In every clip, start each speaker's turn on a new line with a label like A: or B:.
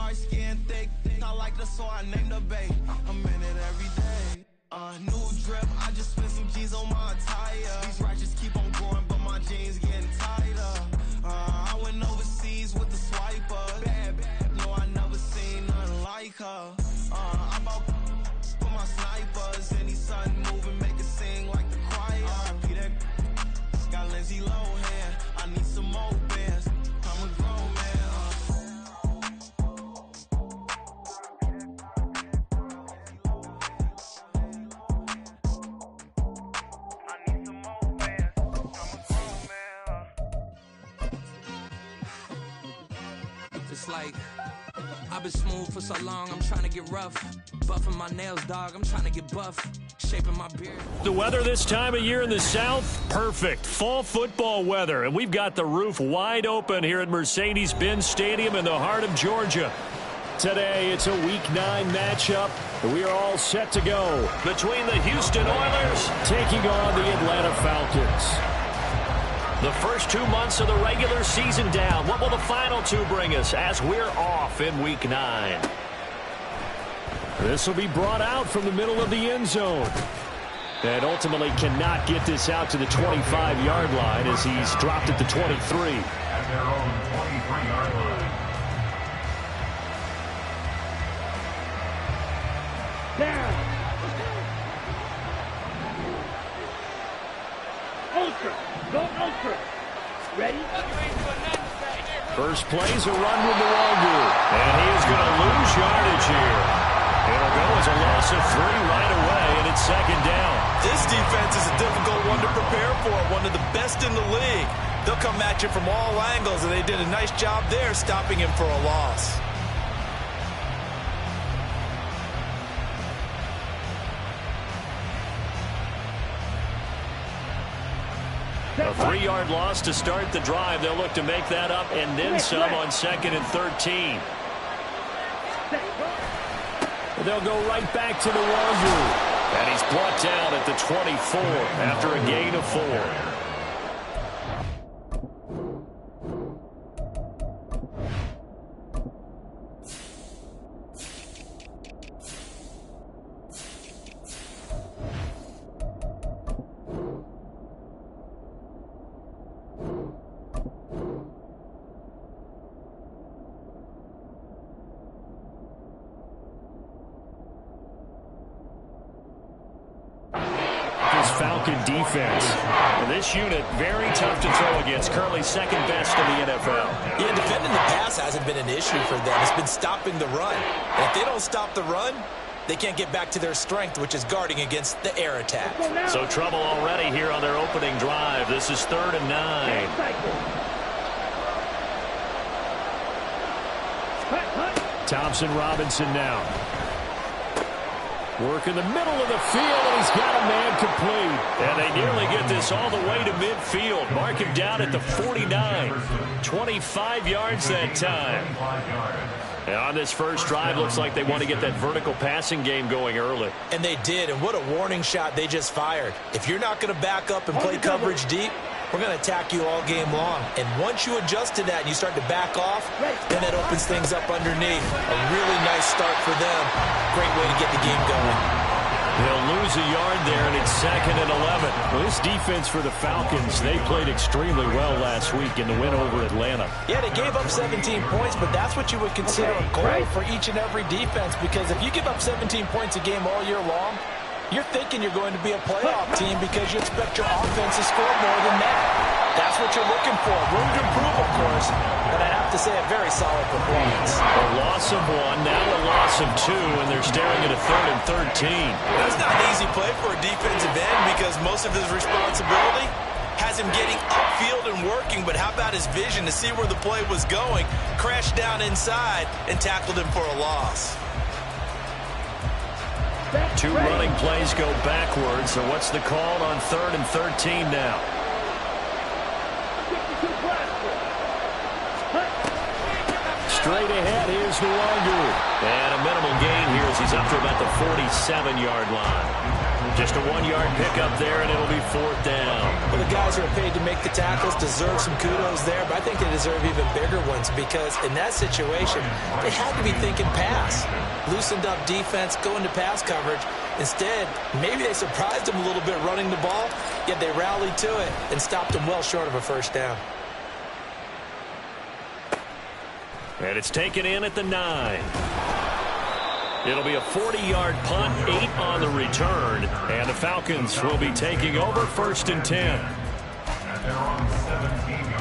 A: dark skin, thick. I like the so I named the bait. I'm in it every day. New drip, I just spent some G's on my attire. These ratchets keep on growing, but my jeans getting tighter. I went overseas with the swiper. Bad, no, I never seen nothing like her. I'm about for my snipers. Any sudden moving, make it sing like the choir. RP that got Lindsay Lohan. I need some more bands. I'm a grown man.
B: It's like, I've been smooth for so long, I'm trying to get rough. Buffing my nails, dog, I'm trying to get buff. Shaping my beard.
C: The weather this time of year in the South, perfect. Fall football weather, and we've got the roof wide open here at Mercedes-Benz Stadium in the heart of Georgia. Today, it's a Week 9 matchup. We are all set to go between the Houston Oilers taking on the Atlanta Falcons. The first 2 months of the regular season down. What will the final two bring us as we're off in Week 9? This will be brought out from the middle of the end zone. And ultimately cannot get this out to the 25-yard line as he's dropped at the 23.
D: At their own 23-yard line.
E: Down. Ultra. Go ultra. Ready?
C: First play's a run with Yerrr. And he is going to lose yardage here. It'll go as a loss of 3 right away, and it's second down.
F: This defense is a difficult one to prepare for, one of the best in the league. They'll come at you from all angles, and they did a nice job there stopping him for a loss.
C: A 3-yard loss to start the drive. They'll look to make that up and then some on 2nd and 13. They'll go right back to the Yerrr. And he's brought down at the 24 after a gain of 4. Falcon defense. Well, this unit very tough to throw against. Currently second best in the NFL.
F: Yeah, defending the pass hasn't been an issue for them. It's been stopping the run. And if they don't stop the run, they can't get back to their strength, which is guarding against the air attack.
C: So trouble already here on their opening drive. This is 3rd and 9. Thompson Robinson now. Work in the middle of the field, and he's got a man complete. And they nearly get this all the way to midfield. Mark him down at the 49. 25 yards that time. And on this first drive, looks like they want to get that vertical passing game going early.
F: And they did, and what a warning shot they just fired. If you're not going to back up and play coverage deep, we're going to attack you all game long. And once you adjust to that and you start to back off, then that opens things up underneath. A really nice start for them. Great way to get the game going.
C: They'll lose a yard there, and it's 2nd and 11. Well, this defense for the Falcons, they played extremely well last week in the win over Atlanta.
F: Yeah, they gave up 17 points, but that's what you would consider a goal for each and every defense, because if you give up 17 points a game all year long, you're thinking you're going to be a playoff team because you expect your offense to score more than that. That's what you're looking for. Room to improve, of course, but I have to say a very solid performance.
C: A loss of 1, now a loss of 2, and they're staring at a 3rd and 13.
F: That's not an easy play for a defensive end because most of his responsibility has him getting upfield and working, but how about his vision to see where the play was going, crashed down inside, and tackled him for a loss.
C: 2 running plays go backwards, so what's the call on 3rd and 13 now? Straight ahead, here's Yerrr. And a minimal gain here as he's up to about the 47-yard line. Just a 1-yard pickup there, and it'll be 4th down.
F: Well, the guys who are paid to make the tackles deserve some kudos there, but I think they deserve even bigger ones because in that situation, they had to be thinking pass. Loosened up defense, going to pass coverage. Instead, maybe they surprised them a little bit running the ball, yet they rallied to it and stopped them well short of a 1st down.
C: And it's taken in at the 9. It'll be a 40-yard punt, 8 on the return, and the Falcons will be taking over 1st and 10.
D: And they're on the 17-yard line.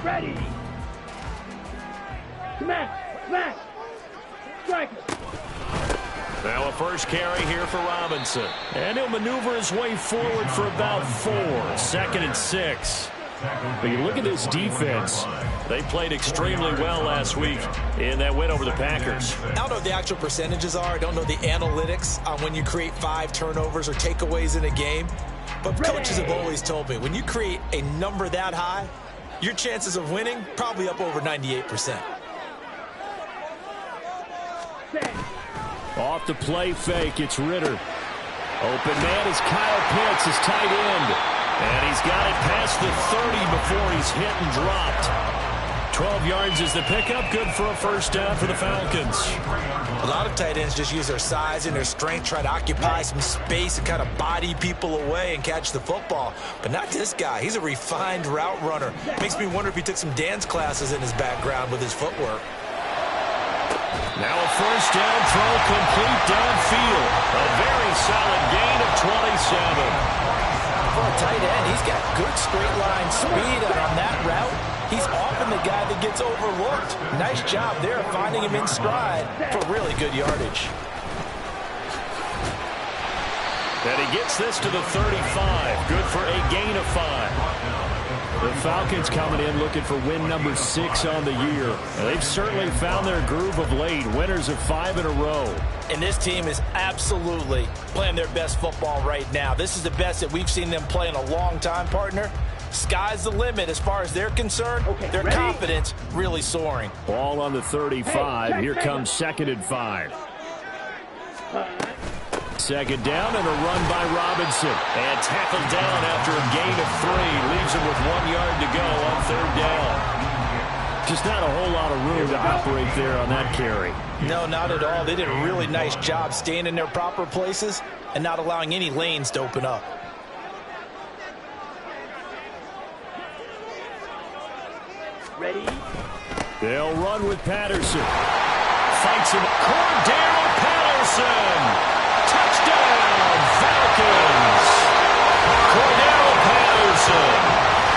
E: Ready. Smash. Strike.
C: Now a first carry here for Robinson. And he'll maneuver his way forward for about 4. 2nd and 6. But you look at this defense. They played extremely well last week in that win over the Packers.
F: I don't know what the actual percentages are. I don't know the analytics on when you create 5 turnovers or takeaways in a game. But coaches have always told me, when you create a number that high, your chances of winning probably up over 98%.
C: Off the play fake, it's Ritter. Open man is Kyle Pitts, his tight end. And he's got it past the 30 before he's hit and dropped. 12 yards is the pickup, good for a 1st down for the Falcons.
F: A lot of tight ends just use their size and their strength, try to occupy some space and kind of body people away and catch the football. But not this guy. He's a refined route runner. Makes me wonder if he took some dance classes in his background with his footwork.
C: Now a 1st down throw complete downfield. A very solid gain of 27.
F: For a tight end, he's got good straight line speed, and on that route, he's often the guy that gets overlooked. Nice job there finding him in stride for really good yardage.
C: And he gets this to the 35. Good for a gain of 5. The Falcons coming in looking for win number 6 on the year. And they've certainly found their groove of late. Winners of 5 in a row.
F: And this team is absolutely playing their best football right now. This is the best that we've seen them play in a long time, partner. Sky's the limit as far as they're concerned. Their confidence really soaring.
C: Ball on the 35. Here comes 2nd and 5. 2nd down and a run by Robinson. And tackled down after a gain of 3. Leaves him with 1 yard to go on 3rd down. Just not a whole lot of room to operate there on that carry.
F: No, not at all. They did a really nice job staying in their proper places and not allowing any lanes to open up.
E: Ready.
C: They'll run with Patterson. Fights him. Cordero Patterson. Touchdown, Falcons. Cordero Patterson.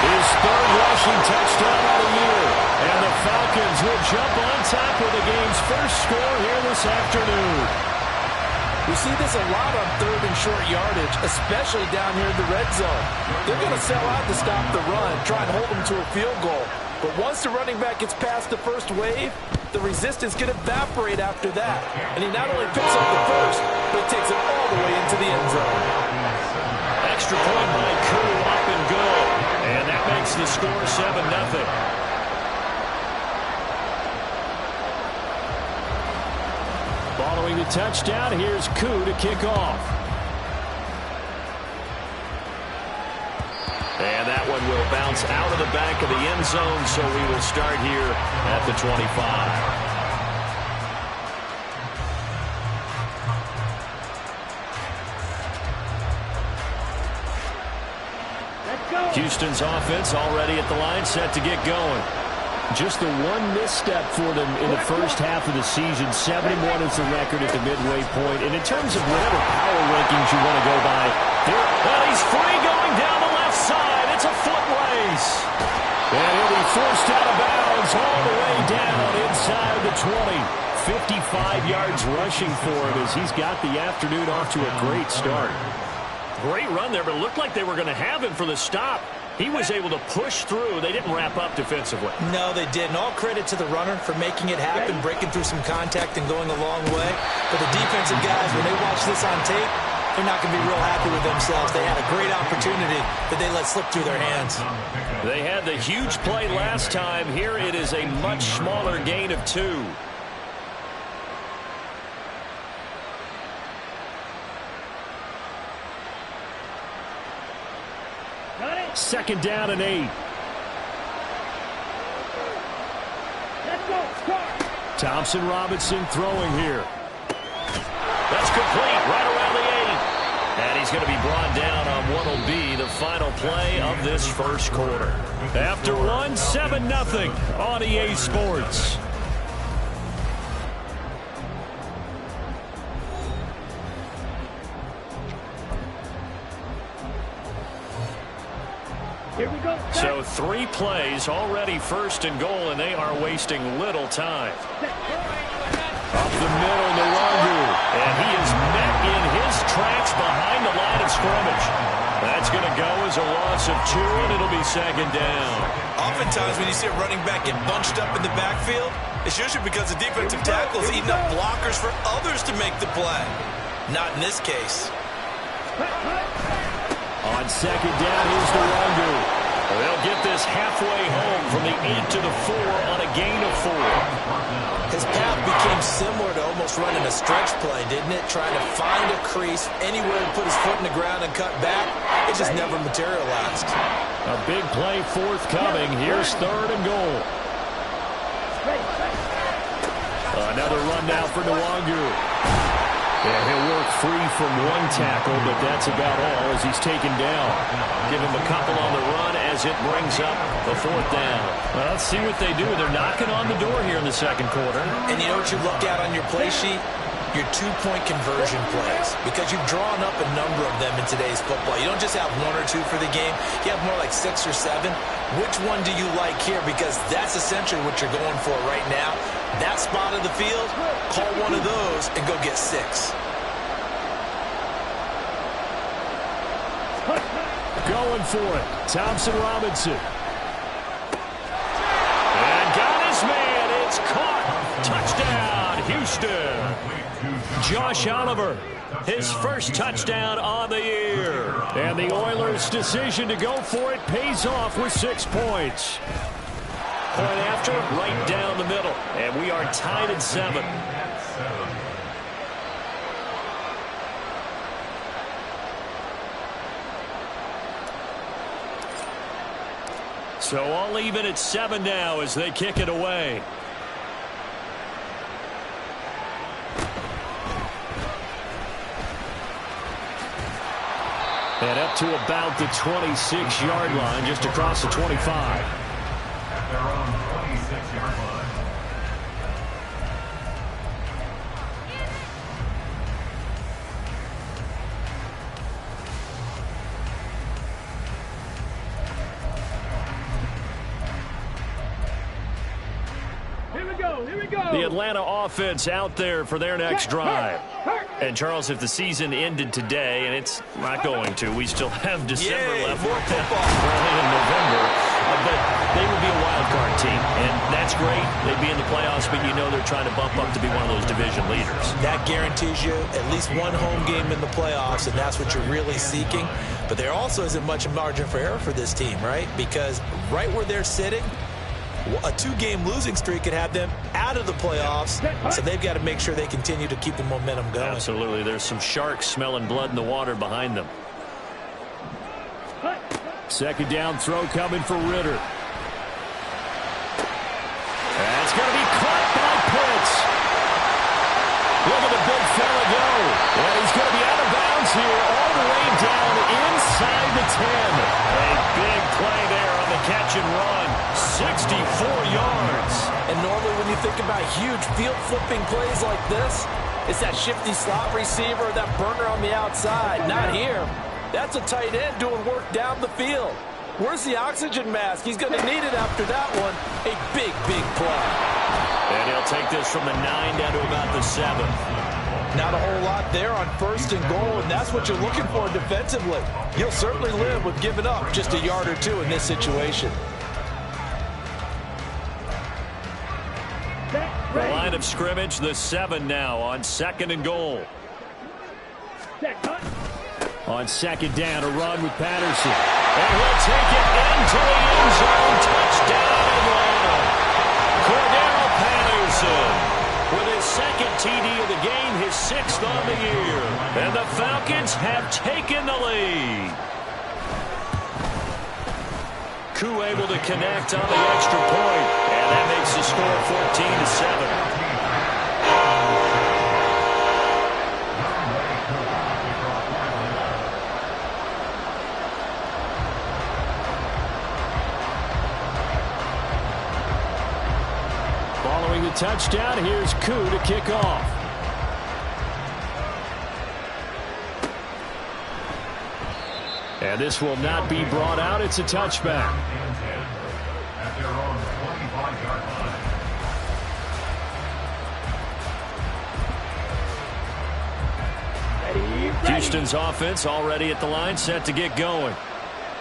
C: His 3rd rushing touchdown of the year. And the Falcons will jump on top of the game's first score here this afternoon.
F: We see this a lot on 3rd and short yardage, especially down here in the red zone. They're going to sell out to stop the run, try and hold them to a field goal. But once the running back gets past the first wave, the resistance can evaporate after that. And he not only picks up the first, but takes it all the way into the end zone.
C: Extra point by Koo, up and good. And that makes the score 7-0. Following the touchdown, here's Koo to kick off. And that one will bounce out of the back of the end zone, so we will start here at the 25. Houston's offense already at the line, set to get going. Just the one misstep for them in the first half of the season. 71 is the record at the midway point. And in terms of whatever power rankings you want to go by, he's free going down the left side. It's a foot race. And he'll be forced out of bounds all the way down inside the 20. 55 yards rushing for him as he's got the afternoon off to a great start. Great run there, but it looked like they were going to have him for the stop. He was able to push through. They didn't wrap up defensively.
F: No, they didn't. All credit to the runner for making it happen, breaking through some contact and going a long way. But the defensive guys, when they watch this on tape, they're not going to be real happy with themselves. They had a great opportunity that they let slip through their hands.
C: They had the huge play last time. Here it is a much smaller gain of 2. Second down and 8.
E: Let's go. Start.
C: Thompson Robinson throwing here. That's complete right around the 8. And he's going to be brought down on what will be the final play of this first quarter. After one, 7-0 on EA Sports.
E: Here we go.
C: So 3 plays already first and goal, and they are wasting little time. Up the middle, Nwangu, and he is met in his tracks behind the line of scrimmage. That's going to go as a loss of 2, and it'll be second down.
F: Oftentimes when you see a running back get bunched up in the backfield, it's usually because the defensive tackle is eating up blockers for others to make the play. Not in this case.
C: On second down, here's Nwangu. They'll get this halfway home from the 8 to the 4 on a gain of 4.
F: His path became similar to almost running a stretch play, didn't it? Trying to find a crease, anywhere to put his foot in the ground and cut back. It just never materialized.
C: A big play forthcoming. Here's third and goal. Another run now for Nwangu. And he'll work free from one tackle, but that's about all as he's taken down. Give him a couple on the run as it brings up the 4th down. Well, let's see what they do. They're knocking on the door here in the second quarter.
F: And you know what you look at on your play sheet? Your 2-point conversion plays, because you've drawn up a number of them in today's football. You don't just have 1 or 2 for the game. You have more like 6 or 7. Which one do you like here? Because that's essentially what you're going for right now. That spot of the field, call one of those and go get 6.
C: Going for it, Thompson Robinson. And got his man. It's caught. Touchdown, Houston. Josh Oliver, his first touchdown on the year. And the Oilers' decision to go for it pays off with 6 points. Point after, right down the middle. And we are tied at 7. So all even at 7 now as they kick it away. And up to about the 26-yard line, just across the 25.
D: At their own 26-yard line.
E: Here we go.
C: The Atlanta offense out there for their next drive. And, Charles, if the season ended today, and it's not going to, we still have December left.
F: More football.
C: Early in November. But they would be a wild card team, and that's great. They'd be in the playoffs, but you know they're trying to bump up to be one of those division leaders.
F: That guarantees you at least one home game in the playoffs, and that's what you're really seeking. But there also isn't much margin for error for this team, right? Because right where they're sitting, a 2-game losing streak could have them out of the playoffs, so they've got to make sure they continue to keep the momentum going.
C: Absolutely. There's some sharks smelling blood in the water behind them. Second down throw coming for Ritter. That's going to be caught by Pitts. Look at the big fella go. And he's going to be out of bounds here all the way down inside the 10. A big play there on the catch and run. 64 yards.
F: And normally when you think about huge field flipping plays like this, it's that shifty slot receiver, that burner on the outside. Not here. That's a tight end doing work down the field. Where's the oxygen mask? He's going to need it after that one. A big, big play.
C: And he'll take this from the 9 down to about the 7.
F: Not a whole lot there on 1st and goal, and that's what you're looking for defensively. You'll certainly live with giving up just a yard or two in this situation.
C: The line of scrimmage, the 7 now on 2nd and goal. On 2nd down, a run with Patterson. And he'll take it into the end zone. Touchdown, Atlanta. Cordero Patterson with his 2nd TD of the game, his 6th on the year. And the Falcons have taken the lead. Koo able to connect on the extra point, and that makes the score 14-7. Following the touchdown, here's Koo to kick off. And this will not be brought out. It's a touchback.
D: At their own 25-yard line.
C: Houston's offense already at the line, set to get going.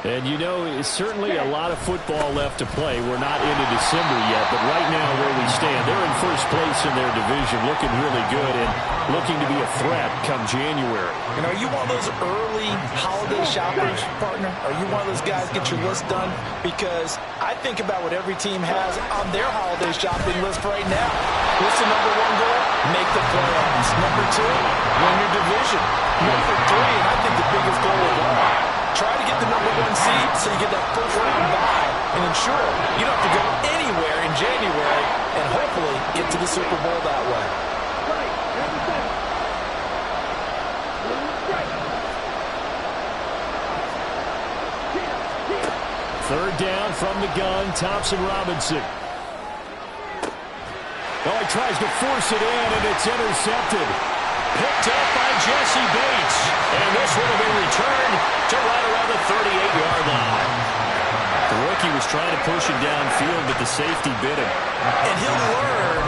C: And, you know, it's certainly a lot of football left to play. We're not into December yet, but right now where we stand, they're in first place in their division, looking really good and looking to be a threat come January.
F: And are you one of those early holiday shoppers, partner? Are you one of those guys get your list done? Because I think about what every team has on their holiday shopping list right now. What's the number 1 goal? Make the playoffs. Number 2, win your division. Number 3, and I think the biggest goal of all, try to get the number 1 seed so you get that first round bye and ensure you don't have to go anywhere in January and hopefully get to the Super Bowl that way.
C: Third down from the gun, Thompson Robinson. Oh, he tries to force it in, and it's intercepted. Picked up by Jesse Bates. And this one will be returned to right around the 38-yard line. The rookie was trying to push him downfield, but the safety bit him.
F: And he'll learn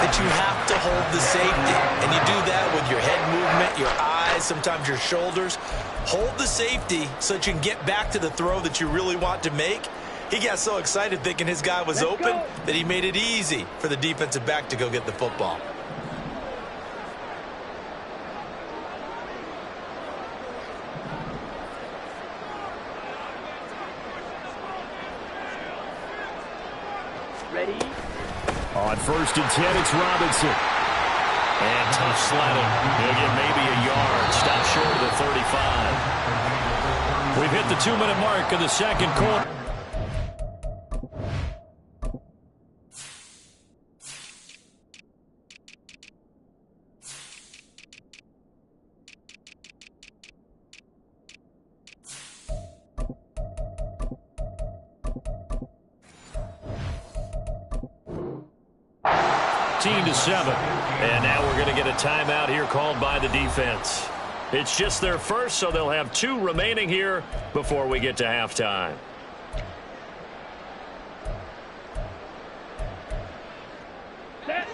F: that you have to hold the safety. And you do that with your head movement, your eyes, sometimes your shoulders. Hold the safety so that you can get back to the throw that you really want to make. He got so excited thinking his guy was open that he made it easy for the defensive back to go get the football.
E: Ready?
C: On 1st and 10, it's Robinson. And tough sledding. He'll get maybe a yard. Stop short of the 35. We've hit the 2-minute mark of the 2nd quarter. To 7. And now we're going to get a timeout here called by the defense. It's just their first, so they'll have 2 remaining here before we get to halftime.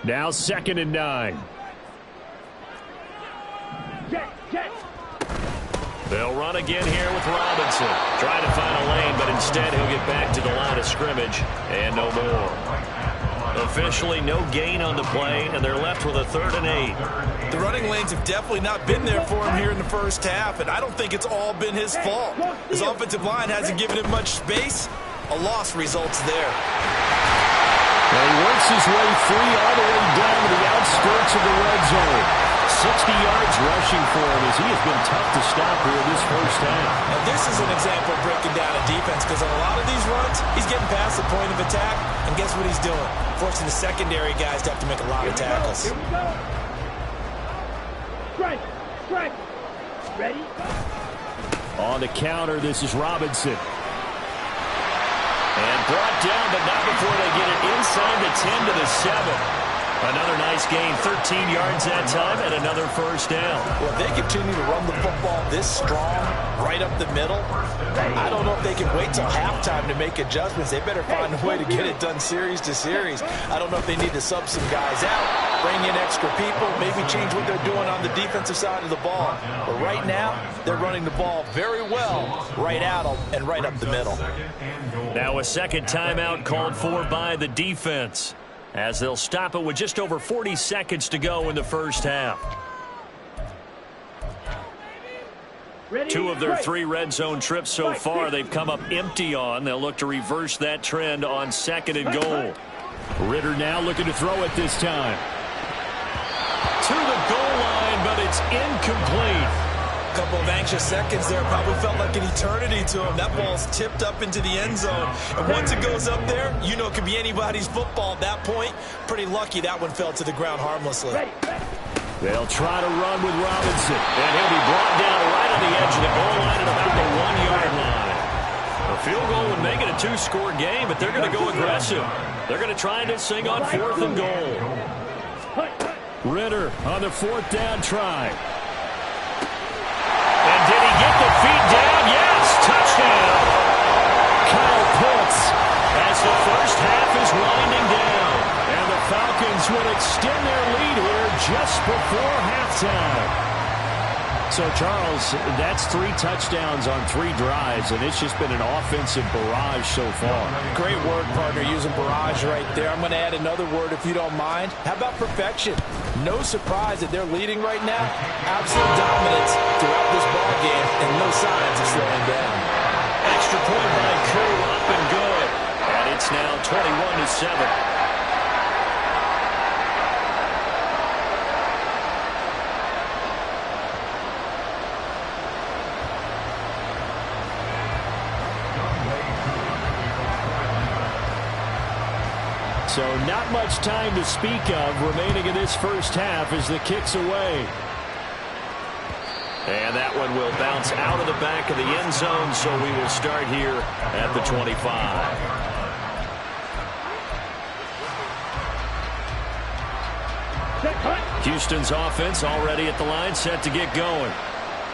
C: Now 2nd and 9. They'll run again here with Robinson. Trying to find a lane, but instead he'll get back to the line of scrimmage and no more. Officially no gain on the play, and they're left with a 3rd and 8.
F: The running lanes have definitely not been there for him here in the first half, and I don't think it's all been his fault. His offensive line hasn't given him much space. A loss results there.
C: And he works his way free all the way down to the outskirts of the red zone. 60 yards rushing for him as he has been tough to stop here this first half.
F: Now this is an example of breaking down a defense, because on a lot of these runs, he's getting past the point of attack, and guess what he's doing? Forcing the secondary guys to have to make a lot of tackles.
E: Here we go. Strike. Strike. Ready?
C: On the counter, this is Robinson. And brought down, but not before they get it inside the 10 to the 7. Another nice gain, 13 yards that time, and another first down.
F: Well, if they continue to run the football this strong, right up the middle. I don't know if they can wait till halftime to make adjustments. They better find a way to get it done series to series. I don't know if they need to sub some guys out, bring in extra people, maybe change what they're doing on the defensive side of the ball. But right now, they're running the ball very well right at them and right up the middle.
C: Now a second timeout called for by the defense, as they'll stop it with just over 40 seconds to go in the first half. Two of their three red zone trips so far they've come up empty on. They'll look to reverse that trend on second and goal.
G: Ritter now looking to throw it this time.
C: To the goal line, but it's incomplete.
F: A couple of anxious seconds there. Probably felt like an eternity to him. That ball's tipped up into the end zone. And once it goes up there, you know it could be anybody's football at that point. Pretty lucky that one fell to the ground harmlessly.
C: They'll try to run with Robinson. And he'll be brought down right on the edge of the goal line at about the 1-yard line. A field goal would make it a 2-score game, but they're going to go aggressive. They're going to try this thing on 4th and goal.
G: Ritter on the 4th down try.
C: And did he get the feet down? Yes, touchdown.
G: Kyle Pitts.
C: As the first half is winding down.
G: And the Falcons would extend their lead here just before halftime. So, Charles, that's 3 touchdowns on 3 drives, and it's just been an offensive barrage so far.
F: Great work, partner, using barrage right there. I'm going to add another word if you don't mind. How about perfection? No surprise that they're leading right now. Absolute dominance throughout this ball game, and no signs of slowing down.
C: Extra point by Crew, up and good. And it's now 21-7.
G: So not much time to speak of remaining in this first half as the kick's away.
C: And that one will bounce out of the back of the end zone, so we will start here at the 25. Houston's offense already at the line, set to get going.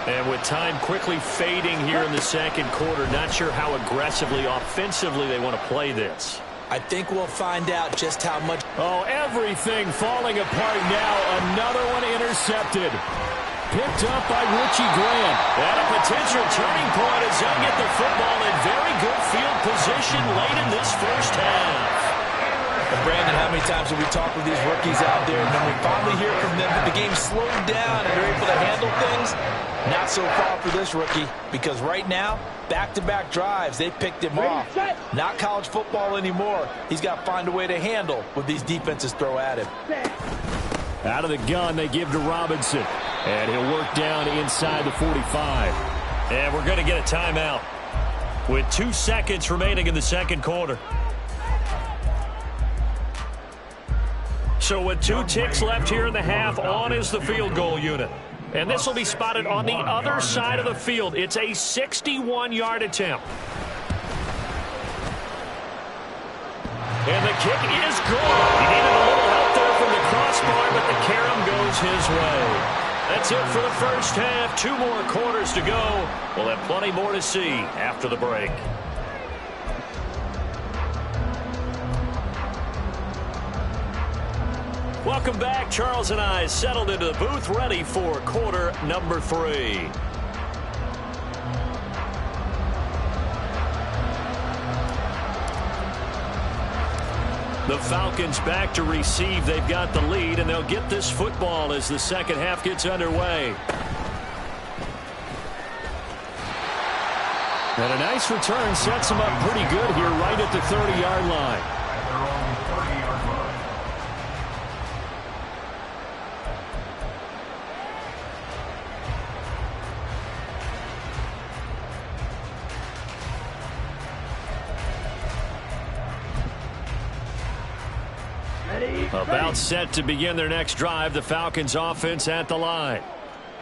C: And with time quickly fading here in the second quarter, not sure how aggressively, offensively they want to play this.
F: I think we'll find out just how much.
G: Oh, everything falling apart now. Another one intercepted. Picked up by Richie Grant.
C: And a potential turning point as they'll get the football in very good field position late in this first half.
F: And Brandon, how many times have we talked with these rookies out there, and then we finally hear from them that the game's slowed down and they're able to handle things? Not so far for this rookie, because right now, back-to-back drives, they picked him off. Not college football anymore. He's got to find a way to handle what these defenses throw at him.
G: Out of the gun, they give to Robinson. And he'll work down inside the 45.
C: And we're going to get a timeout with 2 seconds remaining in the second quarter. So with 2 ticks left here in the half, on is the field goal unit. And this will be spotted on the other side of the field. It's a 61-yard attempt. And the kick is good. He needed a little help there from the crossbar, but the carom goes his way. That's it for the first half. 2 more quarters to go. We'll have plenty more to see after the break. Welcome back. Charles and I settled into the booth, ready for quarter number 3. The Falcons back to receive. They've got the lead, and they'll get this football as the second half gets underway.
G: And a nice return sets them up pretty good here right at the 30-yard line.
C: About set to begin their next drive, the Falcons offense at the line.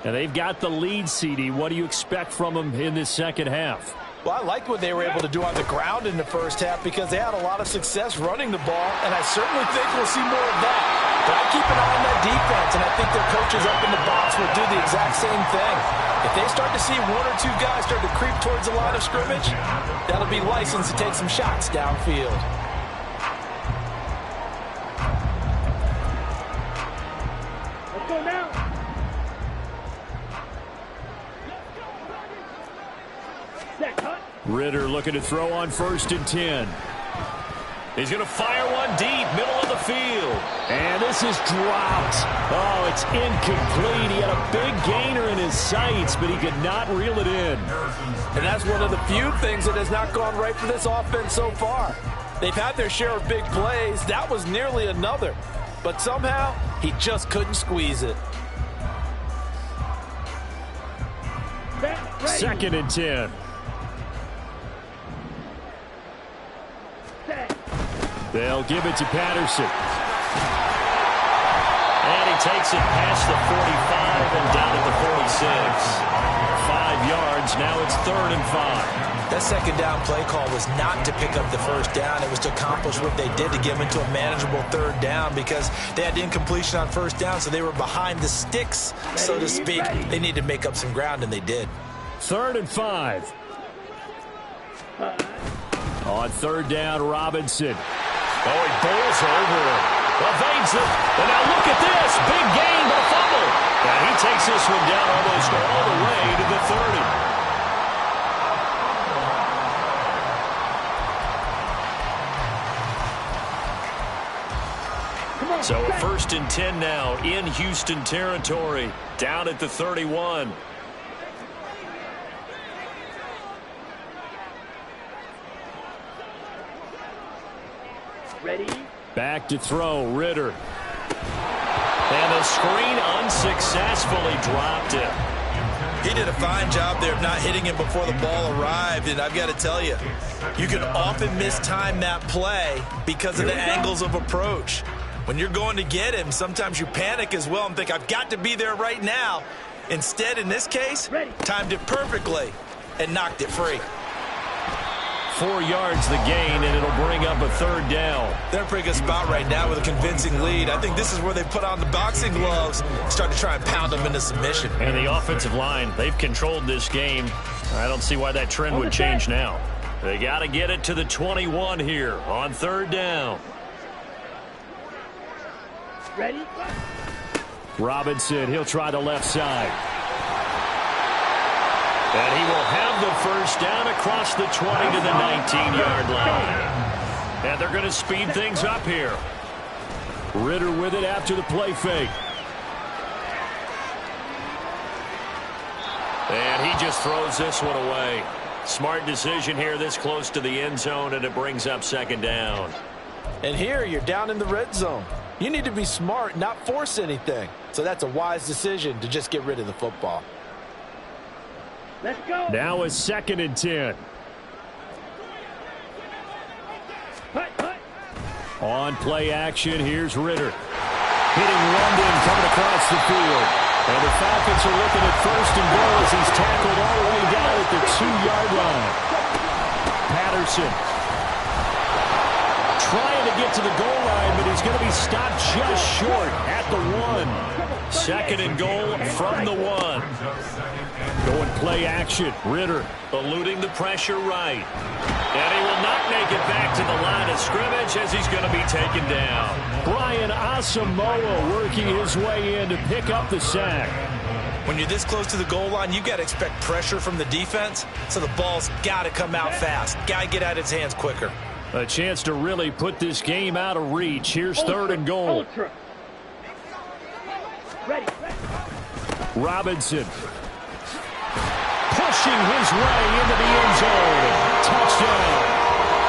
G: And they've got the lead, CD. What do you expect from them in this second half?
F: Well, I liked what they were able to do on the ground in the first half because they had a lot of success running the ball, and I certainly think we'll see more of that. But I keep an eye on that defense, and I think their coaches up in the box will do the exact same thing. If they start to see one or two guys start to creep towards the line of scrimmage, that'll be license to take some shots downfield.
E: Let's go now. Set, cut.
C: Ritter looking to throw on 1st and 10. He's going to fire one deep, middle of the field. And this is dropped. Oh, it's incomplete. He had a big gainer in his sights, but he could not reel it in.
F: And that's one of the few things that has not gone right for this offense so far. They've had their share of big plays. That was nearly another. But somehow, he just couldn't squeeze it.
E: Set,
C: 2nd and 10.
E: set.
C: They'll give it to Patterson. And he takes it past the 45 and down at the 46. 5 yards. Now it's 3rd and 5.
F: That second down play call was not to pick up the first down. It was to accomplish what they did, to get them into a manageable 3rd down, because they had incompletion on 1st down, so they were behind the sticks, so to speak. They needed to make up some ground, and they did.
C: 3rd and 5. On 3rd down, Robinson. Oh, he bowls over it. Evades it. And now look at this. Big gain, but a fumble. And he takes this one down almost all the way to the 30. So 1st and 10 now in Houston territory, down at the 31.
E: Ready?
C: Back to throw, Ritter. And the screen unsuccessfully dropped it.
F: He did a fine job there of not hitting him before the ball arrived, and I've got to tell you, you can often mistime that play because of the angles of approach. When you're going to get him, sometimes you panic as well and think, I've got to be there right now. Instead, in this case, timed it perfectly and knocked it free.
C: 4 yards the gain, and it'll bring up a 3rd down.
F: They're in a pretty good spot right now with a convincing lead. I think this is where they put on the boxing gloves, start to try and pound them into submission.
C: And the offensive line, they've controlled this game. I don't see why that trend would change now. They got to get it to the 21 here on 3rd down.
E: Ready?
C: Robinson, he'll try the left side. And he will have the 1st down across the 20 to the 19-yard line. And they're going to speed things up here. Ritter with it after the play fake. And he just throws this one away. Smart decision here this close to the end zone, and it brings up 2nd down.
F: And here you're down in the red zone. You need to be smart, not force anything. So that's a wise decision to just get rid of the football.
E: Let's go.
C: Now a 2nd and 10. On play action, here's Ritter. Hitting London coming across the field. And the Falcons are looking at 1st and goal as he's tackled all the way down at the 2-yard line. Patterson trying to get to the goal line, but he's going to be stopped just short at the 1. 2nd and goal from the 1. Going play action. Ritter eluding the pressure right. And he will not make it back to the line of scrimmage as he's going to be taken down. Brian Asamoah working his way in to pick up the sack.
F: When you're this close to the goal line, you've got to expect pressure from the defense, so the ball's got to come out fast. Got to get out of his hands quicker.
C: A chance to really put this game out of reach. Here's 3rd and goal.
E: Ready.
C: Robinson pushing his way into the end zone. Touchdown.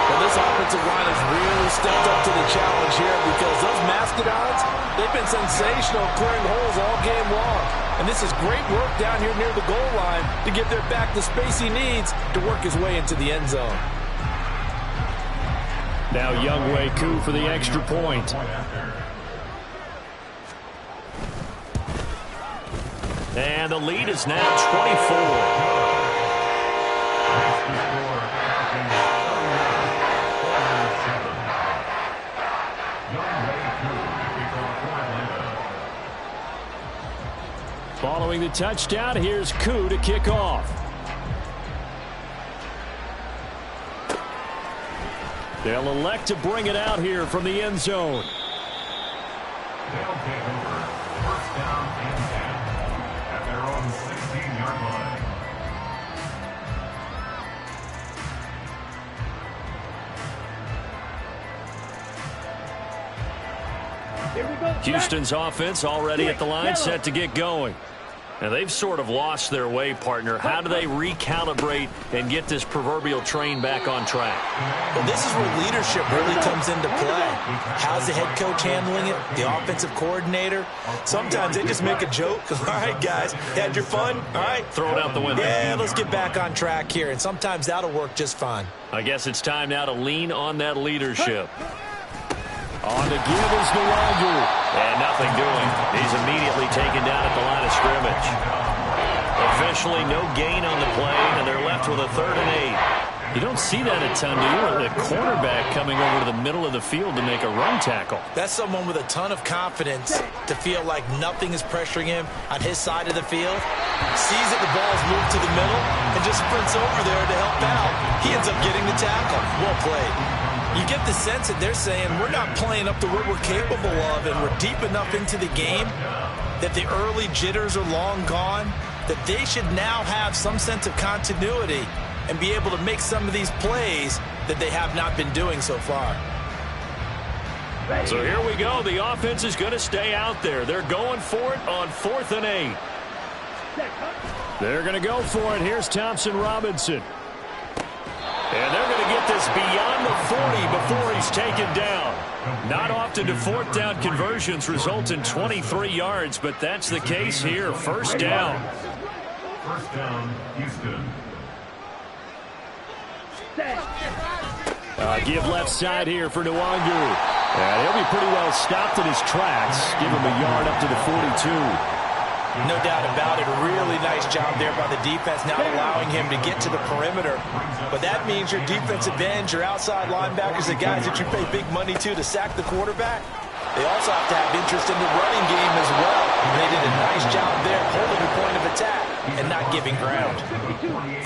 F: Well, this offensive line has really stepped up to the challenge here because those Mastodons, they've been sensational clearing holes all game long. And this is great work down here near the goal line to give their back the space he needs to work his way into the end zone.
C: Now Younghoe Koo for the extra point. And the lead is now 24. Following the touchdown, here's Koo to kick off. They'll elect to bring it out here from the end zone.
D: They'll take over. First down and 10 at their own 16-yard line.
E: Here we go.
C: Houston's offense already at the line, set to get going. And they've sort of lost their way, partner. How do they recalibrate and get this proverbial train back on track?
F: Well, this is where leadership really comes into play. How's the head coach handling it? The offensive coordinator? Sometimes they just make a joke. All right, guys, had your fun? All right.
C: Throw it out the window.
F: Yeah, let's get back on track here. And sometimes that'll work just fine.
C: I guess it's time now to lean on that leadership. On to give is Nwangwu. And nothing doing. He's immediately taken down at the line of scrimmage. Officially no gain on the play, and they're left with a 3rd and 8. You don't see that a ton, do you? A cornerback coming over to the middle of the field to make a run tackle.
F: That's someone with a ton of confidence to feel like nothing is pressuring him on his side of the field. Sees that the ball's moved to the middle and just sprints over there to help out. He ends up getting the tackle. Well played. You get the sense that they're saying we're not playing up to what we're capable of, and we're deep enough into the game that the early jitters are long gone, that they should now have some sense of continuity and be able to make some of these plays that they have not been doing so far.
C: So here we go. The offense is going to stay out there. They're going for it on 4th and 8. They're going to go for it. Here's Thompson Robinson. And they're going to get this beyond the 40 before he's taken down. Not often do 4th down conversions result in 23 yards, but that's the case here. First down.
D: First down, Houston.
C: Give left side here for Nwangwu. And he'll be pretty well stopped in his tracks. Give him a yard up to the 42.
F: No doubt about it. A really nice job there by the defense, not allowing him to get to the perimeter. But that means your defensive ends, your outside linebackers, the guys that you pay big money to sack the quarterback, they also have to have interest in the running game as well. And they did a nice job there, holding the point of attack and not giving ground.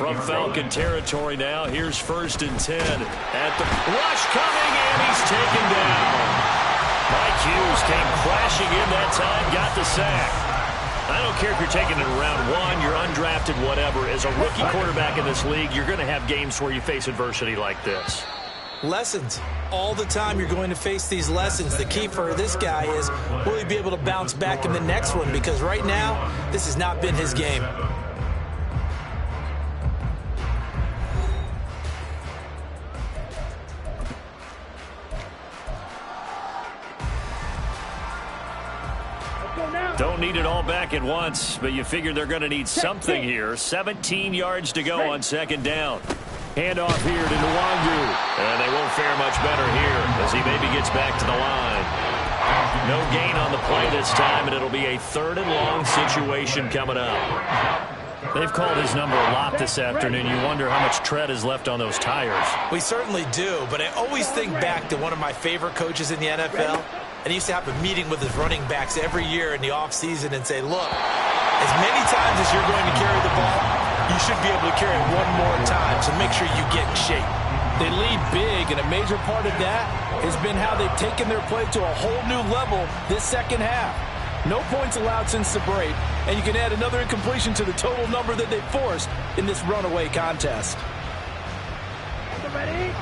C: From Falcon territory now, here's 1st and 10. At the rush coming, and he's taken down. Mike Hughes came crashing in that time, got the sack. I don't care if you're taking it in round 1, you're undrafted, whatever. As a rookie quarterback in this league, you're going to have games where you face adversity like this.
F: Lessons. All the time you're going to face these lessons. The key for this guy is, will he be able to bounce back in the next one? Because right now, this has not been his game.
C: Don't need it all back at once, but you figure they're going to need something here. 17 yards to go on 2nd down. Handoff here to Nwangwu. And they won't fare much better here as he maybe gets back to the line. No gain on the play this time, and it'll be a 3rd and long situation coming up. They've called his number a lot this afternoon. You wonder how much tread is left on those tires.
F: We certainly do, but I always think back to one of my favorite coaches in the NFL. And he used to have a meeting with his running backs every year in the offseason and say, look, as many times as you're going to carry the ball, you should be able to carry it one more time, so make sure you get in shape. They lead big, and a major part of that has been how they've taken their play to a whole new level this second half. No points allowed since the break, and you can add another incompletion to the total number that they forced in this runaway contest.
C: All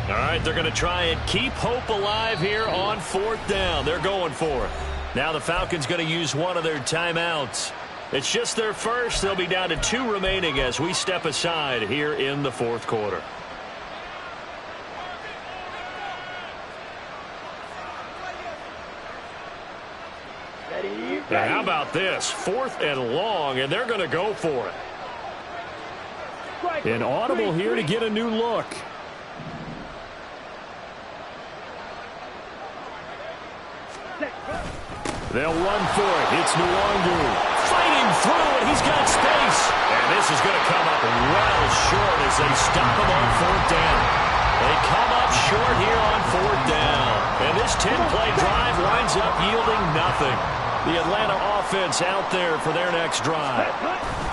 C: right, they're going to try and keep hope alive here on 4th down. They're going for it. Now the Falcons going to use one of their timeouts. It's just their first. They'll be down to 2 remaining as we step aside here in the 4th quarter. Now, how about this? 4th and long, and they're going to go for it. An audible here to get a new look. They'll run for it. It's Nwangwu fighting through, and he's got space. And this is going to come up well short as they stop him on 4th down. They come up short here on 4th down. And this 10-play drive winds up yielding nothing. The Atlanta offense out there for their next drive.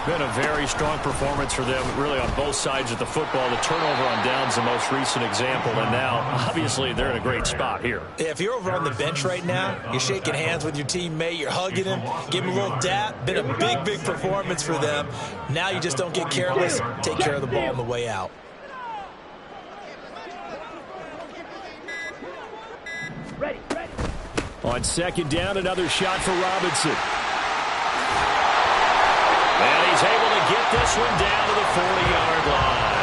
C: Been a very strong performance for them, really on both sides of the football. The turnover on downs the most recent example, and now, obviously, they're in a great spot here.
F: Yeah, if you're over on the bench right now, you're shaking hands with your teammate, you're hugging him, give him a little dap. Been a big, big performance for them. Now you just don't get careless. Take care of the ball on the way out.
E: Ready.
C: On second down, another shot for Robinson. And he's able to get this one down to the 40-yard line.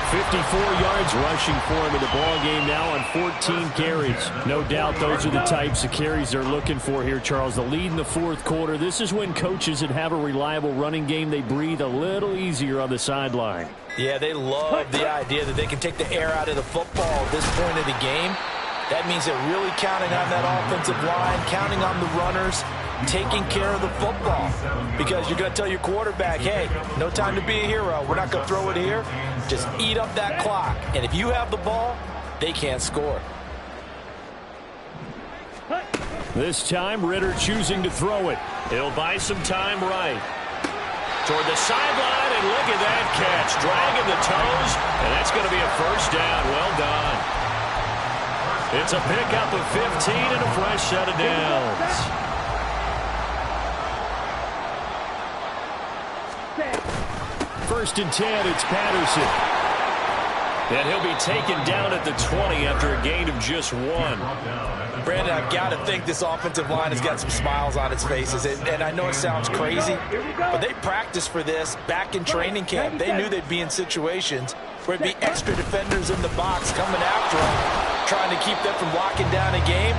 C: 54 yards rushing for him in the ballgame now on 14 carries. No doubt those are the types of carries they're looking for here, Charles. The lead in the fourth quarter. This is when coaches that have a reliable running game, they breathe a little easier on the sideline.
F: Yeah, they love the idea that they can take the air out of the football at this point of the game. That means they're really counting on that offensive line, counting on the runners, taking care of the football. Because you're going to tell your quarterback, hey, no time to be a hero. We're not going to throw it here. Just eat up that clock. And if you have the ball, they can't score.
C: This time, Ritter choosing to throw it. He'll buy some time right. Toward the sideline, and look at that catch. Dragging the toes, and that's going to be a first down. Well done. It's a pickup of 15 and a fresh set of downs. First and 10, it's Patterson. And he'll be taken down at the 20 after a gain of just 1.
F: Brandon, I've got to think this offensive line has got some smiles on its faces. And I know it sounds crazy, but they practiced for this back in training camp. They knew they'd be in situations where it'd be extra defenders in the box coming after them, trying to keep them from locking down a game.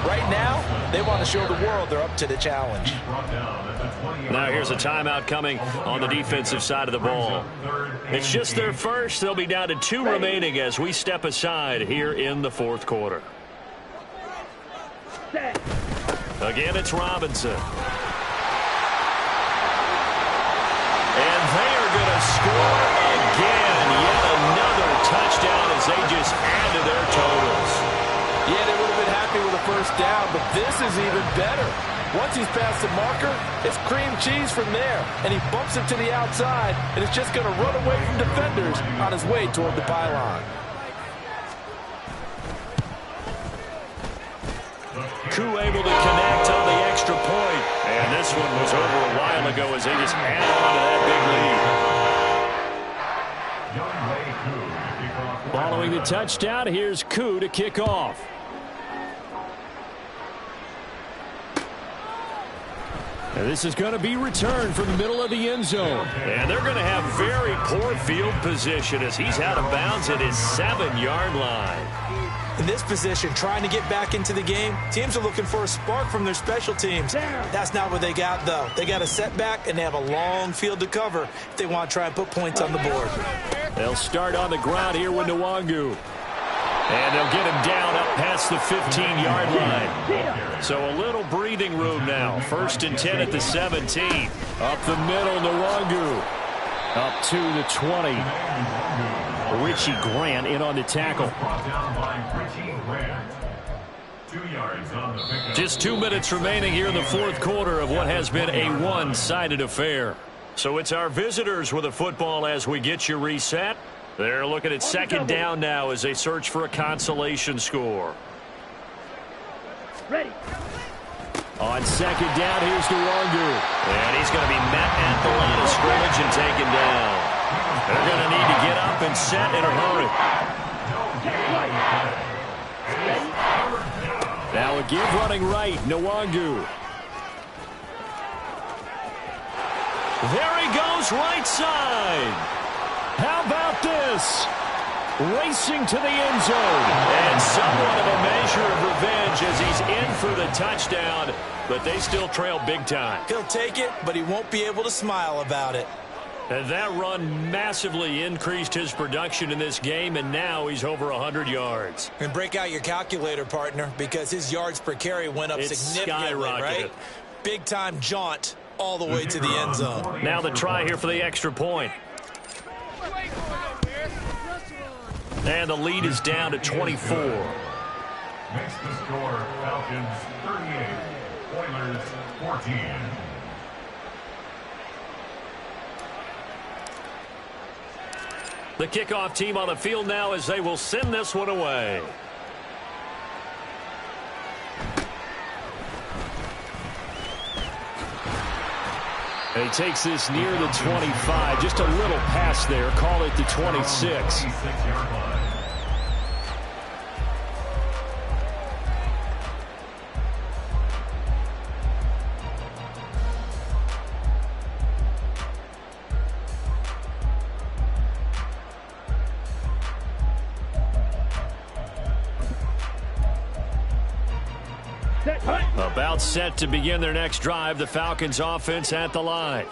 F: Right now, they want to show the world they're up to the challenge.
C: Now here's a timeout coming on the defensive side of the ball. It's just their first. They'll be down to 2 remaining as we step aside here in the fourth quarter. Again, it's Robinson. And they are going to score again. Yet another touchdown as they just add to their totals.
F: Yeah, they would have been happy with a first down, but this is even better. Once he's past the marker, it's cream cheese from there, and he bumps it to the outside, and it's just going to run away from defenders on his way toward the pylon.
C: Koo able to connect on the extra point, and this one was over a while ago as they just add on to that big lead. Following the touchdown, here's Koo to kick off. And this is going to be returned from the middle of the end zone. And they're going to have very poor field position as he's out of bounds at his 7-yard line.
F: In this position, trying to get back into the game, teams are looking for a spark from their special teams. That's not what they got, though. They got a setback, and they have a long field to cover if they want to try and put points on the board.
C: They'll start on the ground here with Nwangu. And they'll get him down up past the 15-yard line. So a little breathing room now. First and 10 at the 17. Up the middle, Nwangu. Up to the 20. Richie Grant in on the tackle. Just 2 minutes remaining here in the fourth quarter of what has been a one-sided affair. So it's our visitors with the football as we get you reset. They're looking at second down now as they search for a consolation score.
E: Ready.
C: On second down, here's Nwangu. And he's going to be met at the line of scrimmage and taken down. They're going to need to get up and set in a hurry. Now a give running right, Nwangu. There he goes, right side. How about this? Racing to the end zone. And somewhat of a measure of revenge as he's in for the touchdown, but they still trail big time.
F: He'll take it, but he won't be able to smile about it.
C: And that run massively increased his production in this game, and now he's over 100 yards.
F: And break out your calculator, partner, because his yards per carry went up significantly, right? Big-time jaunt all the way to the end zone.
C: Now the try here for the extra point. And the lead is down to 24.
D: Makes the score Falcons 38, Oilers 14.
C: The kickoff team on the field now as they will send this one away. And he takes this near the 25. Just a little pass there. Call it the 26. About set to begin their next drive. The Falcons offense at the line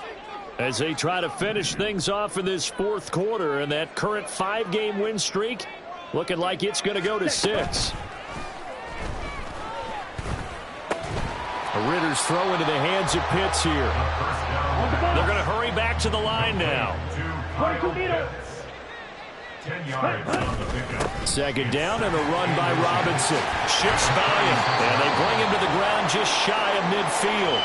C: as they try to finish things off in this fourth quarter, and that current 5-game win streak looking like it's going to go to 6. Ritter's throw into the hands of Pitts here. They're going to hurry back to the line now.
D: 10 yards on the pickup.
C: Second down and a run by Robinson. Shifts by him, and they bring him to the ground just shy of midfield.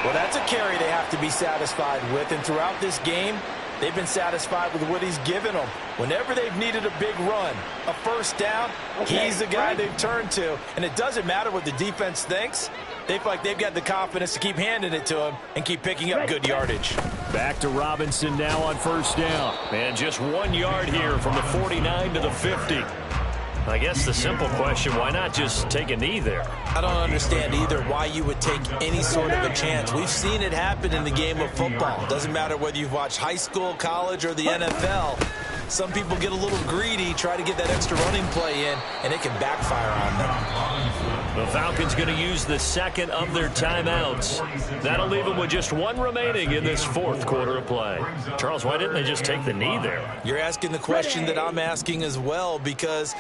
F: Well, that's a carry they have to be satisfied with, and throughout this game, they've been satisfied with what he's given them. Whenever they've needed a big run, a first down, he's the guy they've turned to, and it doesn't matter what the defense thinks. They feel like they've got the confidence to keep handing it to him and keep picking up good yardage.
C: Back to Robinson now on first down. And just 1 yard here from the 49 to the 50. I guess the simple question, why not just take a knee there?
F: I don't understand either why you would take any sort of a chance. We've seen it happen in the game of football. Doesn't matter whether you've watched high school, college, or the NFL. Some people get a little greedy, try to get that extra running play in, and it can backfire on them.
C: The Falcons going to use the second of their timeouts. That'll leave them with just one remaining in this fourth quarter of play. Charles, why didn't they just take the knee there?
F: You're asking the question that I'm asking as well, because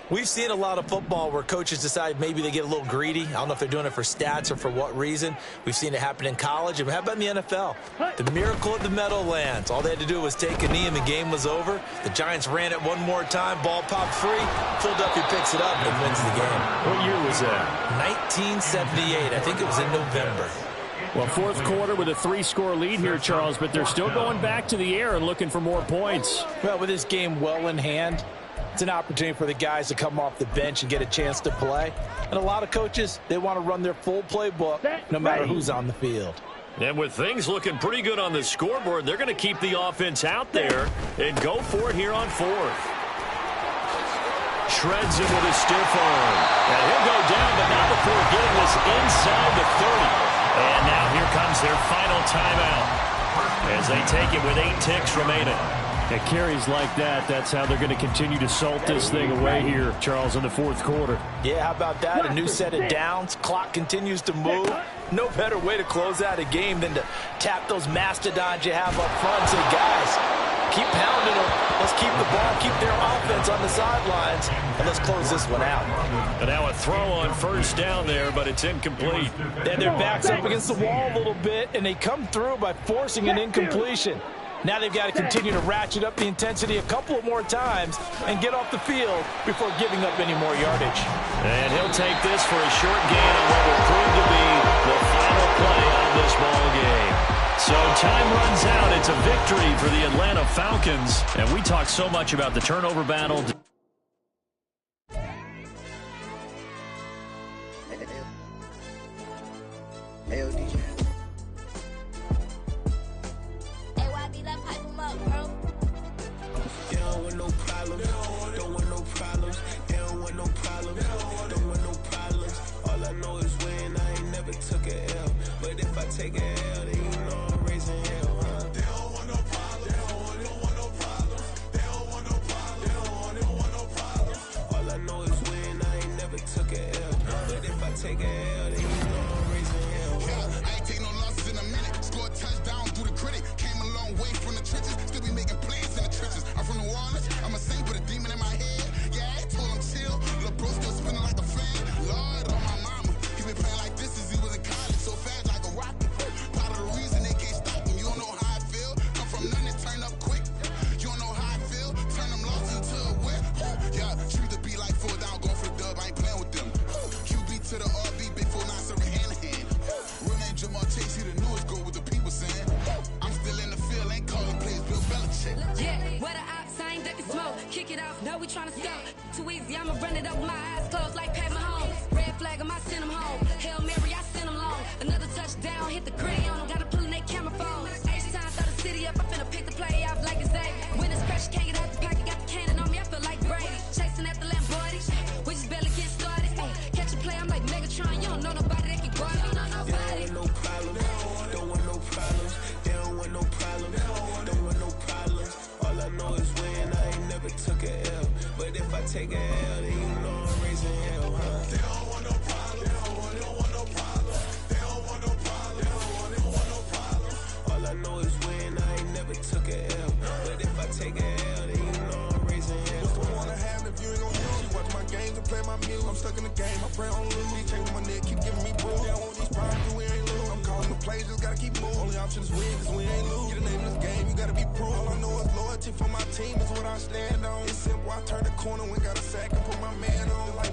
F: we've seen a lot of football where coaches decide maybe they get a little greedy. I don't know if they're doing it for stats or for what reason. We've seen it happen in college. And how about in the NFL? The miracle at the Meadowlands. All they had to do was take a knee and the game was over. The Giants ran it one more time. Ball popped free. Philadelphia picks it up and wins the game.
C: What year was that?
F: 1978. I think it was in November.
C: Well, fourth quarter with a 3-score lead here, Charles, but they're still going back to the air and looking for more points.
F: Well, with this game well in hand, it's an opportunity for the guys to come off the bench and get a chance to play. And a lot of coaches, they want to run their full playbook no matter who's on the field.
C: And with things looking pretty good on the scoreboard, they're going to keep the offense out there and go for it here on fourth. Shreds him with a stiff arm. And he'll go down, but not before getting this inside the 30. And now here comes their final timeout as they take it with 8 ticks remaining. At carries like that, that's how they're going to continue to salt this thing away here, Charles, in the fourth quarter.
F: Yeah, how about that? A new set of downs. Clock continues to move. No better way to close out a game than to tap those mastodons you have up front and say, guys, keep pounding them. Let's keep the ball, keep their offense on the sidelines, and let's close this one out.
C: And now a throw on first down there, but it's incomplete.
F: And their back's up against the wall a little bit, and they come through by forcing an incompletion. Now they've got to continue to ratchet up the intensity a couple of more times and get off the field before giving up any more yardage.
C: And he'll take this for a short gain on what will prove to be the final play of this ball game. So time runs out. It's a victory for the Atlanta Falcons. And we talked so much about the turnover battle.
A: Take a L, then you know I'm raising hell, huh? They don't want no problem. They don't want no problem. They don't want no problem. They don't want no problem. All I know is win. I ain't never took a L. But if I take a L, then you know I'm raising hell, huh?
H: I ain't take no losses in a minute. Scored touchdown through the critic. Came a long way from the trenches. Still be making plays in the trenches. I'm from New Orleans. I'm a saint with a demon in my head. Yeah, I told him chill. Lil' bro still spinning like a fan. Lord on my mama. He been playing like this since he was in college. So fast like a rocket.
I: it off. No, we tryna score. Too easy, I'ma run it up with my eyes closed like Pat Mahomes. Red flag, I might send him home. Hail Mary, I send him long. Another touchdown, hit the gritty on him. Gotta pull in their camera phone. H-time, throw the city up. I finna pick the play off like it's day. When it's pressure, can't get out the pocket. Got the cannon on me, I feel like Brady. Chasing at the Lamborghini. We just barely get started. Ay, catch a play, I'm like Megatron. You don't know nobody that can guard me. You know nobody.
J: No problem. Don't want no problems. They don't want no problems. Don't want no problems. All I know is win. I ain't never took a L. But if I take a L, then you know I'm raising hell, huh? They don't want no problems. They don't want no problems. They don't want no problems. They don't want no problems. All I know is win. I ain't never took a L. But if I take a L, then you know I'm raising hell.
H: What's the point of having if you ain't gon' use? Watch my games and play my music. I'm stuck in the game. I pray on lose. These chains on my neck keep giving me bruise. They don't want these problems, we ain't lose. I'm calling the plays, just gotta keep moving. Only option is win, cause we ain't lose. Get the name of this game, you gotta be proof. All I know is loyalty for my team is what I stand on. It's simple, I turn the corner when got a sack and put my man on. Like